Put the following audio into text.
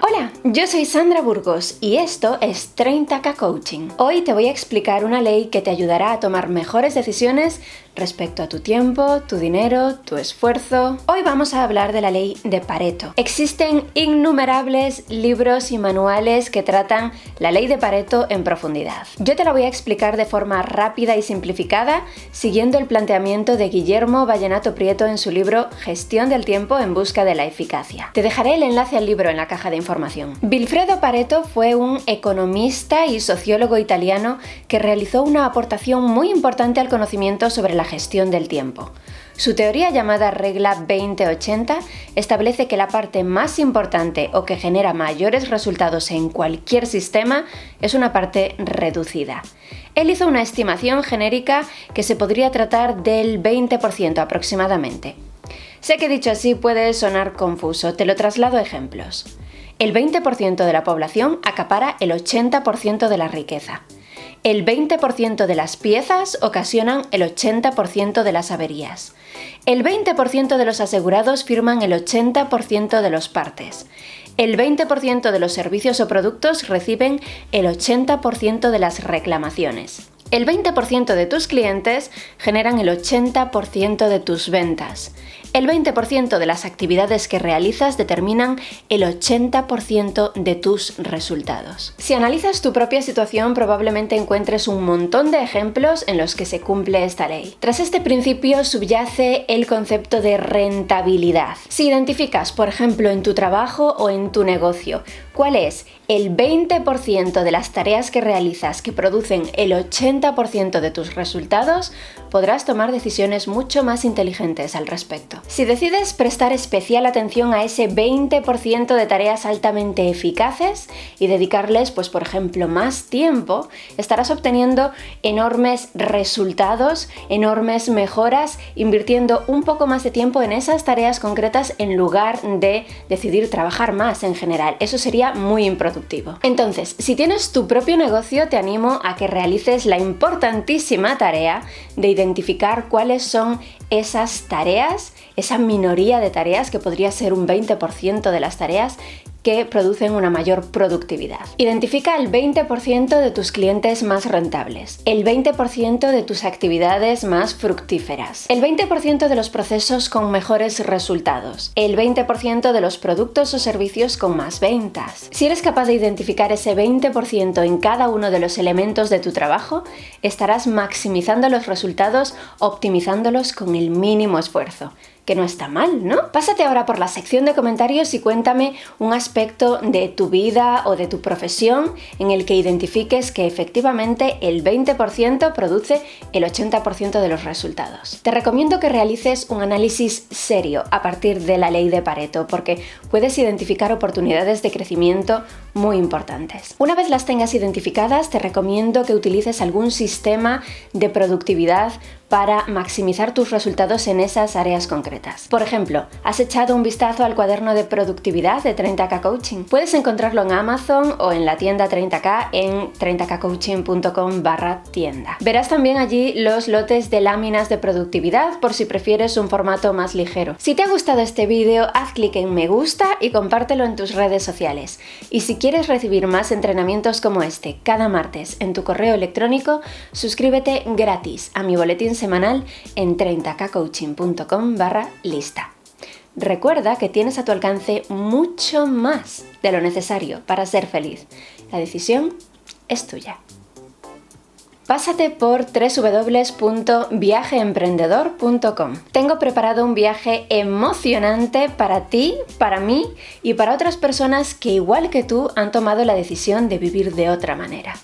Hola, yo soy Sandra Burgos y esto es 30K Coaching. Hoy te voy a explicar una ley que te ayudará a tomar mejores decisiones respecto a tu tiempo, tu dinero, tu esfuerzo. Hoy vamos a hablar de la ley de Pareto. Existen innumerables libros y manuales que tratan la ley de Pareto en profundidad. Yo te la voy a explicar de forma rápida y simplificada, siguiendo el planteamiento de Guillermo Vallenato Prieto en su libro Gestión del tiempo en busca de la eficacia. Te dejaré el enlace al libro en la caja de información. Vilfredo Pareto fue un economista y sociólogo italiano que realizó una aportación muy importante al conocimiento sobre la gestión del tiempo. Su teoría, llamada regla 20-80, establece que la parte más importante o que genera mayores resultados en cualquier sistema es una parte reducida. Él hizo una estimación genérica que se podría tratar del 20% aproximadamente. Sé que dicho así puede sonar confuso, te lo traslado a ejemplos. El 20% de la población acapara el 80% de la riqueza. El 20% de las piezas ocasionan el 80% de las averías. El 20% de los asegurados firman el 80% de los partes. El 20% de los servicios o productos reciben el 80% de las reclamaciones. El 20% de tus clientes generan el 80% de tus ventas. El 20% de las actividades que realizas determinan el 80% de tus resultados. Si analizas tu propia situación, probablemente encuentres un montón de ejemplos en los que se cumple esta ley. Tras este principio subyace el concepto de rentabilidad. Si identificas, por ejemplo, en tu trabajo o en tu negocio, cuál es el 20% de las tareas que realizas que producen el 80% de tus resultados, podrás tomar decisiones mucho más inteligentes al respecto. Si decides prestar especial atención a ese 20% de tareas altamente eficaces y dedicarles, pues por ejemplo, más tiempo, estarás obteniendo enormes resultados, enormes mejoras, invirtiendo un poco más de tiempo en esas tareas concretas en lugar de decidir trabajar más en general. Eso sería muy improductivo. Entonces, si tienes tu propio negocio, te animo a que realices la importantísima tarea de identificar cuáles son esas tareas, esa minoría de tareas, que podría ser un 20% de las tareas que producen una mayor productividad. Identifica el 20% de tus clientes más rentables, el 20% de tus actividades más fructíferas, el 20% de los procesos con mejores resultados, el 20% de los productos o servicios con más ventas. Si eres capaz de identificar ese 20% en cada uno de los elementos de tu trabajo, estarás maximizando los resultados, optimizándolos con el mínimo esfuerzo. Que no está mal, ¿no? Pásate ahora por la sección de comentarios y cuéntame un aspecto de tu vida o de tu profesión en el que identifiques que efectivamente el 20% produce el 80% de los resultados. Te recomiendo que realices un análisis serio a partir de la ley de Pareto, porque puedes identificar oportunidades de crecimiento muy importantes. Una vez las tengas identificadas, te recomiendo que utilices algún sistema de productividad para maximizar tus resultados en esas áreas concretas. Por ejemplo, ¿has echado un vistazo al cuaderno de productividad de 30K Coaching? Puedes encontrarlo en Amazon o en la tienda 30K en 30kcoaching.com/tienda. Verás también allí los lotes de láminas de productividad por si prefieres un formato más ligero. Si te ha gustado este vídeo, haz clic en me gusta y compártelo en tus redes sociales. Y si quieres recibir más entrenamientos como este cada martes en tu correo electrónico, suscríbete gratis a mi boletín semanal en 30kcoaching.com/lista. Recuerda que tienes a tu alcance mucho más de lo necesario para ser feliz. La decisión es tuya. Pásate por www.viajeemprendedor.com. Tengo preparado un viaje emocionante para ti, para mí y para otras personas que, igual que tú, han tomado la decisión de vivir de otra manera.